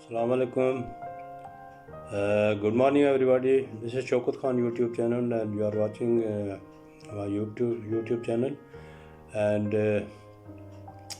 Assalamu alaikum. Good morning, everybody. This is Shaukat Khan YouTube channel, and you are watching my YouTube channel. And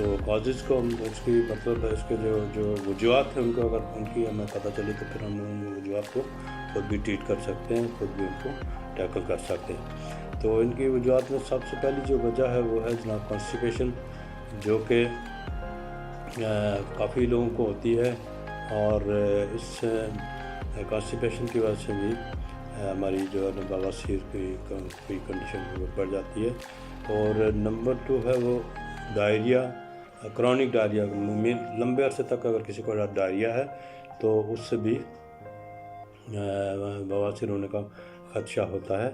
تو causes کو ہم اس کی مطلب اس کے جو وجوہات ہیں ان کو اگر ان کی ہمیں پتہ چلے تو پھر ہم ان وجوہات کو خود بھی ٹریٹ کر سکتے ہیں، خود بھی ان کو ٹیکل کر سکتے ہیں۔ تو ان کی وجوہات میں سب سے پہلی جو وجہ ہے وہ ہے جناب کانسٹیپیشن، جو کہ کافی لوگوں کو ہوتی ہے، اور اس کانسٹیپیشن کی وجہ سے بھی ہماری جو ہے بواسیر کی کنڈیشن بڑھ جاتی ہے۔ اور نمبر 2 ہے وہ ڈائریا، کرونک ڈائریا، لمبے عرصے تک اگر کسی کو ڈائریا ہے تو اس سے بھی بواسیر ہونے کا خدشہ ہوتا ہے۔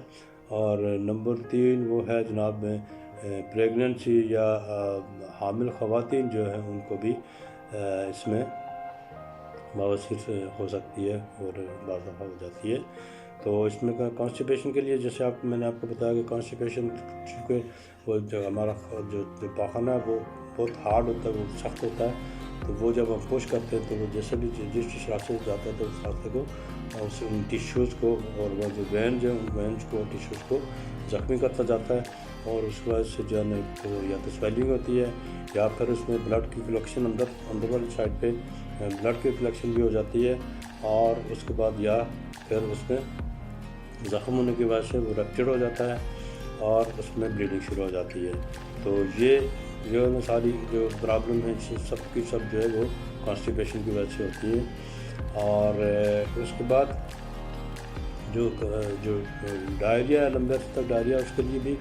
اور نمبر 3 وہ ہے جناب پریگننسی یا حامل خواتین جو ہیں ان کو بھی اس میں بواسیر سے ہو سکتی ہے اور بعض دفعہ ہو جاتی ہے۔ تو اس میں کانسٹیپیشن کے لیے جیسے میں نے آپ کو بتایا کہ کانسٹیپیشن چونکہ وہ جو ہمارا جو پاخانہ ہے وہ بہت ہارڈ ہوتا ہے، وہ سخت ہوتا ہے، تو وہ جب ہم پش کرتے ہیں تو وہ جیسے بھی جس راستے سے جاتا ہے تو اس راستے کو ان ٹیشوز کو اور وہ جو وینز ہیں ان وینز کو ٹیشوز کو زخمی کرتا جاتا ہے، اور اس کی وجہ سے جو ہے یا تو سویلنگ ہوتی ہے یا پھر اس میں بلڈ کی کلیکشن اندر والی سائڈ پہ بلڈ کی کلیکشن بھی ہو جاتی ہے، اور اس کے بعد یا پھر اس میں زخم ہونے کی وجہ سے وہ ریپچر ہو جاتا ہے اور اس میں بلیڈنگ شروع ہو جاتی ہے۔ تو یہ جو ہے ساری جو پرابلم ہے سب کی سب جو ہے وہ کانسٹیپیشن کی وجہ سے ہوتی ہے۔ اور اس کے بعد جو ڈائریا ہے، لمبے عرصے تک ڈائریا، اس کے لیے بھی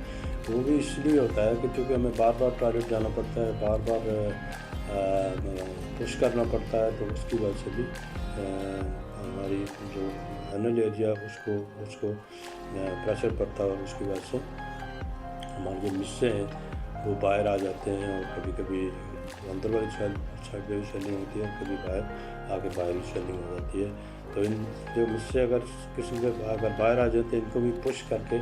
وہ بھی اس لیے ہوتا ہے کہ چونکہ ہمیں بار بار ٹوائلٹ جانا پڑتا ہے، بار بار پش کرنا پڑتا ہے، تو اس کی وجہ سے بھی ہماری جو اینل ایریا اس کو پریشر پڑتا ہے، اور اس کی وجہ سے ہمارے جو مصے ہیں وہ باہر آ جاتے ہیں، اور کبھی کبھی اندر والی سائڈ پہ بھی سویلنگ ہوتی ہے، کبھی باہر باہری سویلنگ ہو جاتی ہے۔ تو ان جو مصے اگر کسی کے اگر باہر آ جاتے ہیں ان کو بھی پش کر کے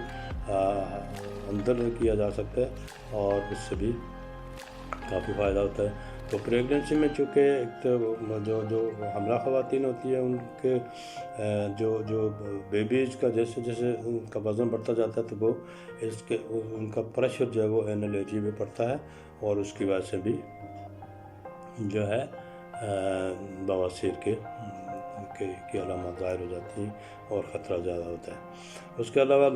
اندر کیا جا سکتا ہے، اور اس سے بھی کافی فائدہ ہوتا ہے۔ تو پریگننسی میں چونکہ ایک تو جو حاملہ خواتین ہوتی ہیں ان کے جو بیبیز کا جیسے جیسے ان کا وزن بڑھتا جاتا ہے تو وہ ان کا پریشر جو ہے وہ اینل ایریا میں پڑتا ہے، اور اس کی وجہ سے بھی جو ہے بواسیر کی علامات ظاہر ہو جاتی ہیں اور خطرہ زیادہ ہوتا ہے۔ اس کے علاوہ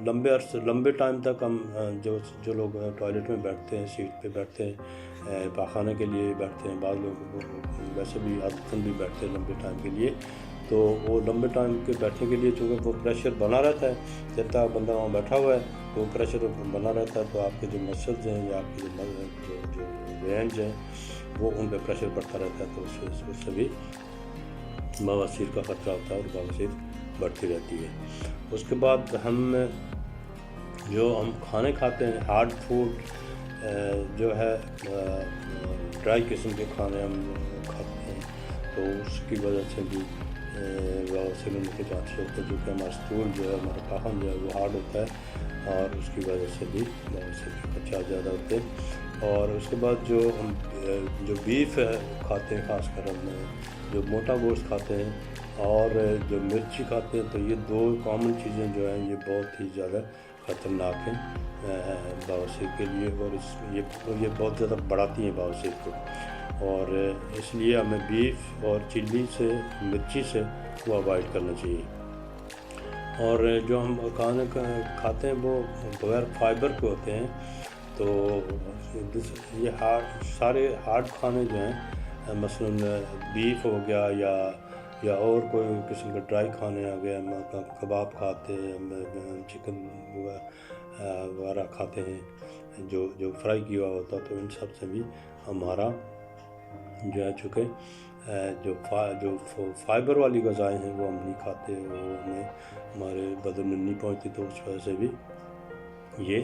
لمبے ٹائم تک ہم جو لوگ ٹوائلٹ میں بیٹھتے ہیں، سیٹ پہ بیٹھتے ہیں، پاخانے کے لیے بیٹھتے ہیں، بعض لوگ ویسے بھی عادتاً بھی بیٹھتے ہیں لمبے ٹائم کے لیے، تو وہ لمبے ٹائم کے بیٹھنے کے لیے چونکہ وہ پریشر بنا رہتا ہے، جب تک بندہ وہاں بیٹھا ہوا ہے تو وہ پریشر بنا رہتا ہے، تو آپ کے جو مسلز ہیں یا آپ کے جو وینز ہیں وہ ان پہ پریشر پڑتا رہتا ہے، تو اس سے بھی بواسیر کا خطرہ ہوتا ہے اور بواسیر بڑھتی رہتی ہے۔ اس کے بعد ہم کھانے کھاتے ہیں، ہارڈ فوڈ جو ہے ڈرائی قسم کے کھانے ہم کھاتے ہیں، تو اس کی وجہ سے بھی بواسیر ہونے کے چانسز ہوتے ہیں، کیونکہ ہمارا اسٹول جو ہے، ہمارا پاخن جو ہے وہ ہارڈ ہوتا ہے، اور اس کی وجہ سے بھی بواسیر کے خدشات زیادہ ہوتے ہیں۔ اور اس کے بعد جو بیف کھاتے ہیں، خاص کر ہم جو موٹا گوشت کھاتے ہیں اور جو مرچی کھاتے ہیں، تو یہ 2 کامن چیزیں جو ہیں یہ بہت ہی زیادہ خطرناک ہیں بواسیر کے لیے، اور یہ بہت زیادہ بڑھاتی ہیں بواسیر کو، اور اس لیے ہمیں بیف اور چلی سے، مرچی سے وہ اوائڈ کرنا چاہیے۔ اور جو ہم کھانے کھاتے ہیں وہ بغیر فائبر کے ہوتے ہیں، تو یہ سارے ہارڈ کھانے جو ہیں، مثلاً بیف ہو گیا یا اور کوئی قسم کے ڈرائی کھانے آ گئے، ہم کباب کھاتے ہیں، چکن وغیرہ کھاتے ہیں جو فرائی کیا ہوا ہوتا، تو ان سب سے بھی ہمارا جو ہے چونکہ جو فائبر والی غذائیں ہیں وہ ہم نہیں کھاتے، وہ ہمیں ہمارے بدن میں نہیں پہنچتی، تو اس وجہ سے بھی یہ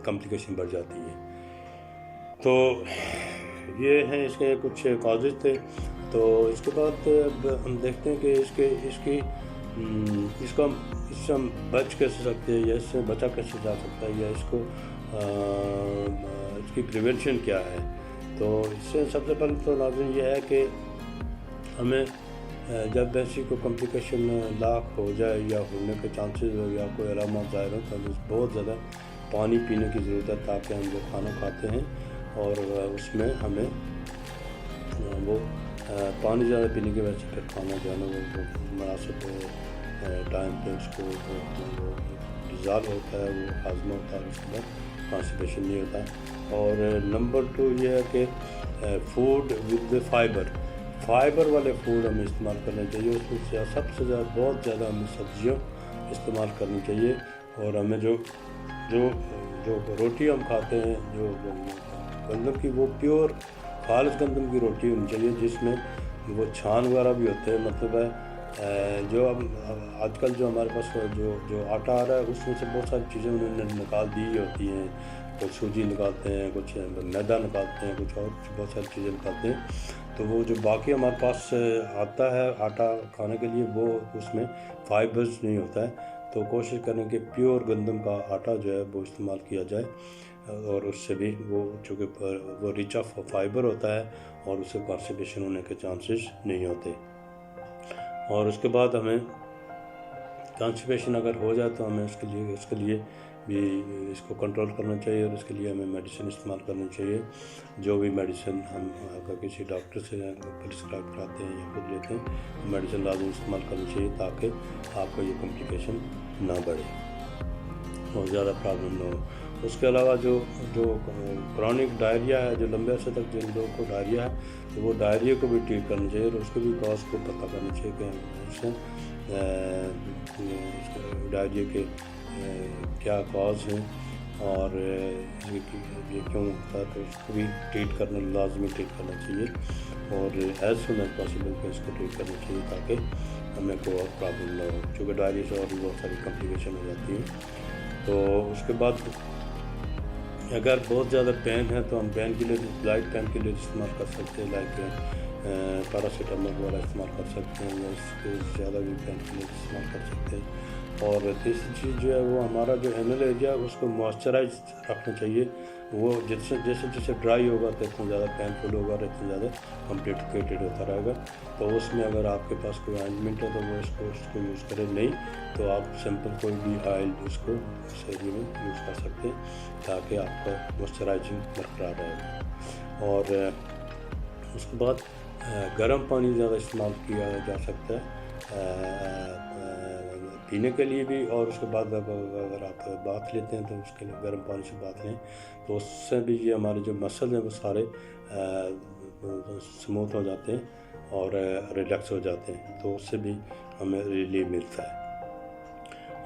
کمپلیکیشن بڑھ جاتی ہے۔ تو یہ ہیں اس کے کچھ کازز تھے۔ تو اس کے بعد ہم دیکھتے ہیں کہ اس سے ہم بچ کیسے سکتے ہیں، یا اس سے بچا کیسے جا سکتا ہے، یا اس کی پریونشن کیا ہے۔ تو اس سے سب سے پہلے تو لازم یہ ہے کہ ہمیں جب ایسی کوئی کمپلیکیشن لاک ہو جائے یا ہونے کے چانسز ہو یا کوئی علامات ظاہر ہو، تو ہمیں بہت زیادہ پانی پینے کی ضرورت ہے تاکہ ہم جو کھانا کھاتے ہیں اور اس میں ہمیں وہ پانی زیادہ پینے کی وجہ سے پھر کھانا جو ہے نا وہ مناسب ٹائم پہ اس کو وہ ڈیزالو ہوتا ہے، وہ ہاضمہ ہوتا ہے، اس کے بعد کانسٹیپیشن نہیں ہوتا ہے۔ اور نمبر 2 یہ ہے کہ فوڈ ود فائبر والے فوڈ ہمیں استعمال کرنے چاہیے، اس میں سب سے زیادہ بہت زیادہ ہمیں سبزیاں استعمال کرنی چاہیے، اور ہمیں جو روٹی ہم کھاتے ہیں جو گندم کی، وہ پیور خالص گندم کی روٹی ہونی چاہیے جس میں وہ چھان وغیرہ بھی ہوتے ہیں، مطلب ہے جو اب آج کل جو ہمارے پاس جو آٹا آ رہا ہے اس میں سے بہت ساری چیزیں انہوں نے نکال دی ہوتی ہیں، کچھ سوجی نکالتے ہیں، کچھ میدا نکالتے ہیں، کچھ اور بہت ساری چیزیں نکالتے ہیں، تو وہ جو باقی ہمارے پاس آتا ہے آٹا کھانے کے لیے وہ اس میں فائبرز نہیں ہوتا ہے، تو کوشش کریں کہ پیور گندم کا آٹا جو ہے وہ استعمال کیا جائے، اور اس سے بھی وہ چونکہ وہ ریچ آف فائبر ہوتا ہے اور اس سے کانسٹیپیشن ہونے کے چانسز نہیں ہوتے۔ اور اس کے بعد ہمیں کانسٹیپیشن اگر ہو جائے تو ہمیں اس کے لیے بھی اس کو کنٹرول کرنا چاہیے، اور اس کے لیے ہمیں میڈیسن استعمال کرنی چاہیے، جو بھی میڈیسن ہم اگر کسی ڈاکٹر سے پرسکرائب کراتے ہیں یا خود لیتے ہیں، میڈیسن لازم استعمال کرنی چاہیے تاکہ آپ کا یہ کمپلیکیشن نہ بڑھے اور زیادہ پرابلم نہ ہو۔ اس کے علاوہ جو کرونک ڈائریا ہے، جو لمبے عرصے تک جن لوگوں کو ڈائریا ہے، تو وہ ڈائریا کو بھی ٹریٹ کرنا چاہیے، اور اس کے بھی کاز کو پتہ کرنا چاہیے کہ اس سے ڈائریا کے کیا کاز ہیں اور یہ کیوں ہوتا ہے، تو اس کو بھی لازمی ٹریٹ کرنا چاہیے، اور ایز سون ایز پاسبل کہ اس کو ٹریٹ کرنا چاہیے تاکہ ہمیں کوئی اور پرابلم نہ ہو، چونکہ ڈائریا سے اور بھی بہت ساری کمپلیکیشن ہو جاتی ہیں۔ تو اس کے بعد اگر بہت زیادہ پین ہے تو ہم پین کے لیے لائٹ پین کے لیے استعمال کر سکتے ہیں، لائک پیراسیٹامول وغیرہ استعمال کر سکتے ہیں، یا اس کے زیادہ بھی پین کے لیے استعمال کر سکتے ہیں۔ اور تیسری چیز جو ہے وہ ہمارا جو اینل ایریا ہے اس کو موئسچرائز رکھنا چاہیے، وہ جیسے ڈرائی ہوگا تو اتنا زیادہ پین فل ہوگا اور اتنا زیادہ کمپلیکیٹڈ ہوتا رہے گا، تو اس میں اگر آپ کے پاس کوئی آئنٹمنٹ ہے تو وہ اس کو یوز کریں، نہیں تو آپ سمپل کوئی بھی آئل اس کو اس ایریا میں یوز کر سکتے ہیں تاکہ آپ کا موئسچرائزنگ برقرار رہے گا۔ اور اس کے بعد گرم پانی زیادہ استعمال کیا جا سکتا ہے پینے کے لیے بھی، اور اس کے بعد اگر آپ باتھ لیتے ہیں تو اس کے لیے گرم پانی سے باتھ لیں، تو اس سے بھی یہ ہمارے جو مسل ہیں وہ سارے سموتھ ہو جاتے ہیں اور ریلیکس ہو جاتے ہیں، تو اس سے بھی ہمیں ریلیف ملتا ہے۔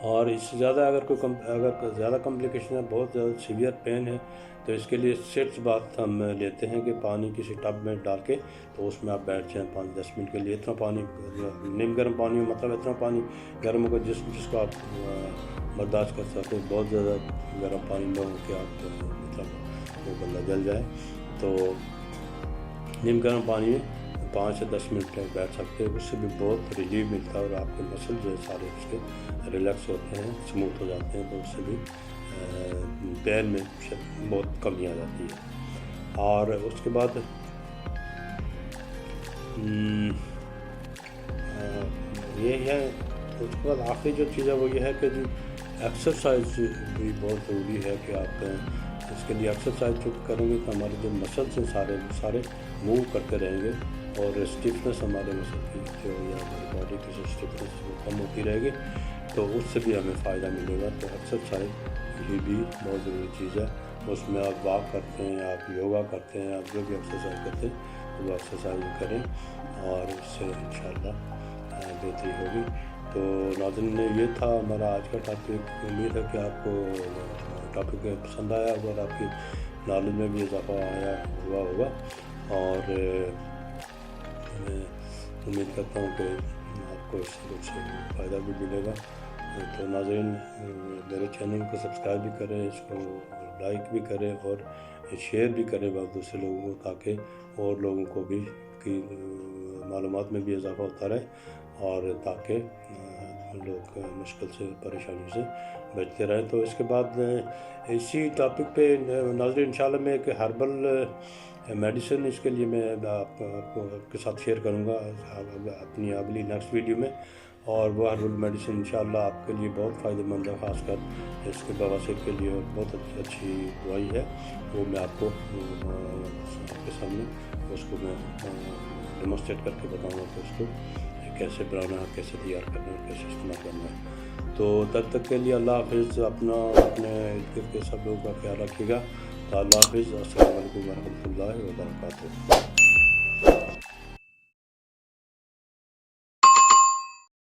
اور اس سے زیادہ اگر زیادہ کمپلیکیشن ہے، بہت زیادہ سیویئر پین ہے، تو اس کے لیے سٹس باتھ ہم لیتے ہیں کہ پانی کسی ٹب میں ڈال کے تو اس میں آپ بیٹھ جائیں 5-10 منٹ کے لیے، اتنا پانی نیم گرم پانی مطلب اتنا پانی گرم ہوگا جس کو آپ برداشت کر سکتے، بہت زیادہ گرم پانی نہ ہو کہ آپ مطلب وہ بندہ جل جائے، تو نیم گرم پانی میں 5 سے 10 منٹ تک بیٹھ سکتے ہیں، اس سے بھی بہت ریلیف ملتا ہے، اور آپ کے مسل جو ہے سارے اس کے ریلیکس ہوتے ہیں، سموتھ ہو جاتے ہیں، تو اس سے بھی پین میں بہت کمی آ جاتی ہے۔ اور اس کے بعد یہ ہے، اس کے بعد آخری جو چیز ہے وہ یہ ہے کہ جو ایکسرسائز بھی بہت ضروری ہے کہ آپ اس کے لیے ایکسرسائز جو کریں گے تو ہمارے جو مسلس ہیں سارے موو کرتے رہیں گے، اور اسٹفنس ہمارے مسل کی جو یا ہماری باڈی کی جو اسٹفنس وہ کم ہوتی رہے گی، تو اس سے بھی ہمیں فائدہ ملے گا۔ تو ایکسرسائز یہ بھی بہت ضروری چیز ہے، اس میں آپ واک کرتے ہیں، آپ یوگا کرتے ہیں، آپ جو بھی ایکسرسائز کرتے ہیں وہ ایکسرسائز کریں، اور اس سے انشاءاللہ بہتری ہوگی۔ تو ناظرین یہ تھا ہمارا آج کا ٹاپک، امید ہے کہ آپ کو ٹاپک پسند آیا اور آپ کی نالج میں بھی اضافہ ہوا ہوگا، اور میں امید کرتا ہوں کہ آپ کو اس سے کچھ فائدہ بھی ملے گا۔ تو ناظرین میرے چینل کو سبسکرائب بھی کریں، اس کو لائک بھی کریں اور شیئر بھی کریں دوسرے لوگوں کو، تاکہ اور لوگوں کو بھی کی معلومات میں بھی اضافہ ہوتا رہے، اور تاکہ لوگ مشکل سے پریشانیوں سے بچتے رہیں۔ تو اس کے بعد اسی ٹاپک پہ ناظرین انشاءاللہ میں ایک ہربل میڈیسن اس کے لیے میں آپ کے ساتھ شیئر کروں گا اپنی اگلی نیکسٹ ویڈیو میں، اور وہ ہربل میڈیسن انشاءاللہ آپ کے لیے بہت فائدہ مند ہے، خاص کر اس کے بواسیر کے لیے بہت اچھی دوائی ہے۔ وہ میں آپ کو آپ کے سامنے اس کو میں ڈیمونسٹریٹ کر کے بتاؤں گا کہ اس کو کیسے بنانا ہے، کیسے تیار کرنا ہے، کیسے استعمال کرنا ہے۔ تو تب تک کے لیے اللہ حافظ، اپنے ارد گرد کے سب لوگوں کا خیال رکھیے گا۔ تو اللہ حافظ، السلام علیکم ورحمۃ اللہ وبرکاتہ۔